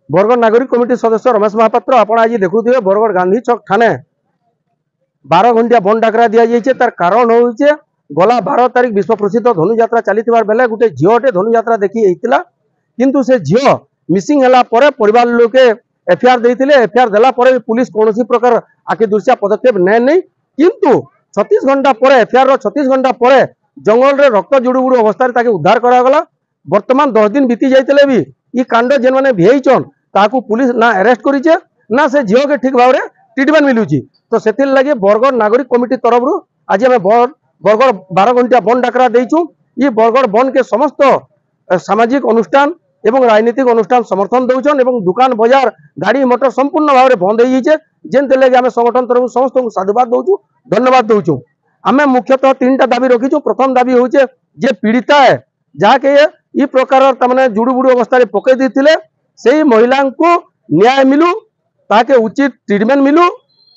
बरगढ़ नागरिक कमिटी सदस्य रमेश महापात्र। आपण आज देखुए बरगढ़ गांधी चौक थाने 12 घंटिया बंद डाकरा दि जाइए। तार कारण हूँ गला 12 तारिख विश्व प्रसिद्ध धनु यात्रा चली बेले गोटे झीटे धनु यात्रा देखी होता किंतु से झील मिसिंग है परिवार लोके एफआईआर देते। एफआईआर देला पुलिस कौन प्रकार आखि दृश्य पदक्षेप ने नहीं किंतु 36 घंटा पर एफआईआर 36 घंटा पर जंगल रे रक्त जुड़ुबुड़ अवस्था उद्धार करागला। वर्तमान 10 दिन बीती जाते भी ये कांड जेन मैंने भेचन ताकू पुलिस ना अरेस्ट करिचे ना से झील के ठीक भाव में ट्रिटमेंट मिलूची। तो से लगे बरगढ़ नागरिक कमिटी तरफ आज आम बरगढ़ 12 घंटिया बंद डाकरा देचु। ये बरगढ़ बंद के समस्त सामाजिक अनुष्ठान एवं राजनीतिक अनुष्ठान समर्थन दौन और दुकान बाजार गाड़ी मोटर संपूर्ण भाव में बंद हो जाए। जेनते लगे आम संगठन तरफ समस्त को साधुवाद दौचु धन्यवाद दौचु। आम मुख्यतः 3टा दाबी रखीचु। प्रथम दाबी हूँ जे पीड़िता है जहाँके ये प्रकार तमाने जुड़ुबुड़ अवस्था पकई देते से महिला को न्याय मिलू ताके उचित ट्रिटमेंट मिलू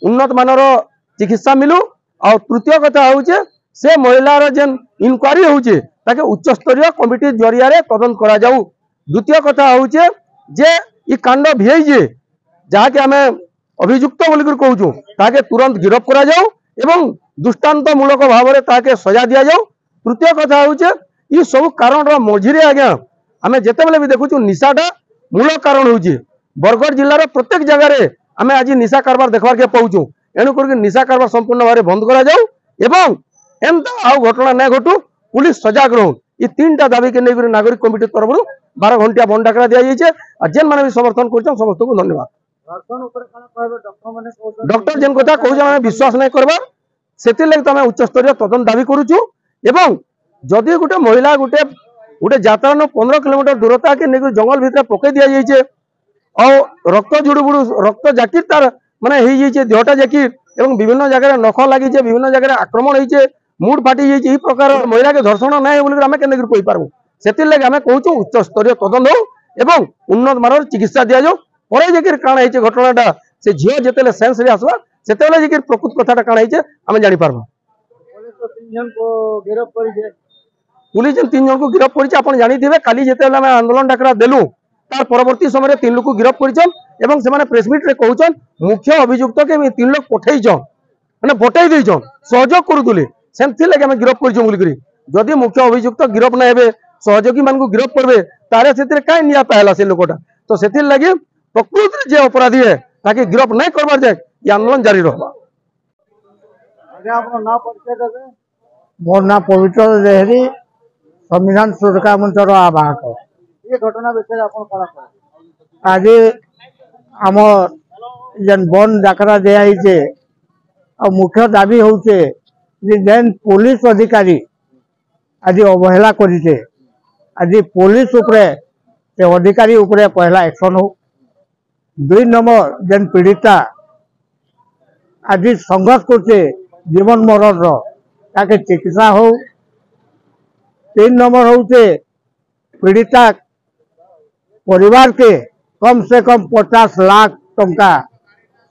उन्नत मानर चिकित्सा मिलू। और तृतीय कथा हूँ से महिलार जेन इनक्वारी होचे ताके उच्च स्तरीय कमिटी जरिया तदंत करा जाऊ। द्वितीय कथा हूँ जे ये कांड भीजे जहाँकि आम अभियुक्त बोलिक कहूँ ताके तुरंत गिरफ करा जाऊ एवं दृष्टांतमूलक भाव में ताके सजा दि जाऊ। तृतीय कथा हूँ ये सब कारण मझीरे आज्ञा आम जिते भी देखु निशाटा मूल कारण हूँ बरगढ़ जिलार प्रत्येक जगह आम आज निशा कारबार देखबार के पाऊँ। एणुक निशा कारबार संपूर्ण भाव में बंद करा जाऊ एवं एमता आउ घटना न घटू पुलिस सजाग रहू। ये 3टा दाबी के नहीं नागरिक कमिटी तरफ 12 घंटिया बंद डाकरा दि जाए। जेन मैंने भी समर्थन कर समस्त को धन्यवाद। डॉक्टर जेन कथा कहूँ विश्वास नहीं करवा से तो आम उच्च स्तरीय तदंत दाबी करुचु। एवं जदि गोटे महिला गोटे गोटे यात्रा 15 किलोमीटर दूरता के नहीं जंगल भितर पकई दि जाइए और रक्त जुड़ुबुड़ रक्त जाकिर तार माने देहटा जाकिर एवं विभिन्न जगह नख लगी विभिन्न जगह आक्रमण होइए मुड फाटी जाइए। प्रकार महिला के धर्षण नहीं बोल आम के पार्बू से लगे आम कहूँ उच्च स्तरीय तदंत हो एवं उन्नत मानर चिकित्सा दि जाऊ। पर जाकर काण है घटनाटा से झील जिते सेन्स आसवा से प्रकृत कथा काण है आम जापार। पुलिस 3 जन को गिरफ्त कर जानी काली जिते आंदोलन डाकरा देलु तार परवर्ती समय 3 लोग को गिरफ्त कर से प्रेसमिट रे कहउछन मुख्य अभियुक्त के 3 लोग पठेइछन माने पठेइ देइछन सहयोग करूतले सेमथि लगे हम गिरफ्त करछन बोली जदि मुख्य अभियुक्त गिरफ्त न हेबे सहयोगी मान को गिरफ्त करबे तारे सेतिर काई निया पाहला से लोकटा। तो सेतिर लगे प्रकृति जे अपराधी है ताके गिरफ्त नहीं करबार जाए ये आंदोलन जारी रहबा। मोर ना पवित्र देहरी संविधान सुरक्षा मंचर आवाहक। ये घटना विषय आज आम जेन बंद डाकरा दिखाई और मुख्य दाबी होचे जेन पुलिस अधिकारी आज अवहेला करिचे आज पुलिस उपरे से अधिकारी उपरे पहला एक्शन हो। 2 नंबर जेन पीड़िता आज संघर्ष करছে जीवन मरण ताके चिकित्सा हो। 3 नंबर होचे पीड़िता परिवार के कम से कम 50 लाख टंका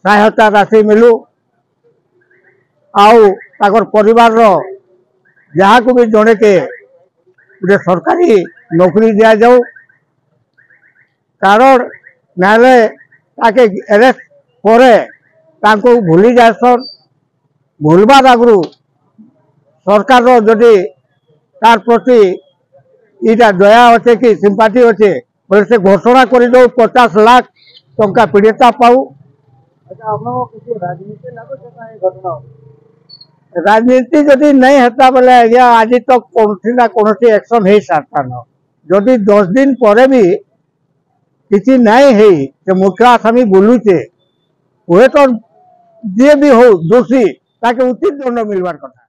सहायता राशि मिलू आउ ताकर परिवार जहाँ को भी जड़े के गोटे सरकारी नौकरी दिया जाऊ। कारण न्यायालय ताके अरेस्ट करे ताको भूली जासन भूलबार आगु सरकार जदि तार प्रति इटा दया अच्छे कि सिंपाथी अच्छे बोले से घोषणा कर दो 50 लाख टंका पीड़िता पाऊ। राजनीति जदि नहीं होता बोले आज्ञा आज तक कौन ना कौन एक्शन हो सारता न जदि 10 दिन पर भी किसी नहीं है मुख्य आसामी बुलूचे हुए तो जे भी हो दोषी ताके उचित दंड मिलवार कथा।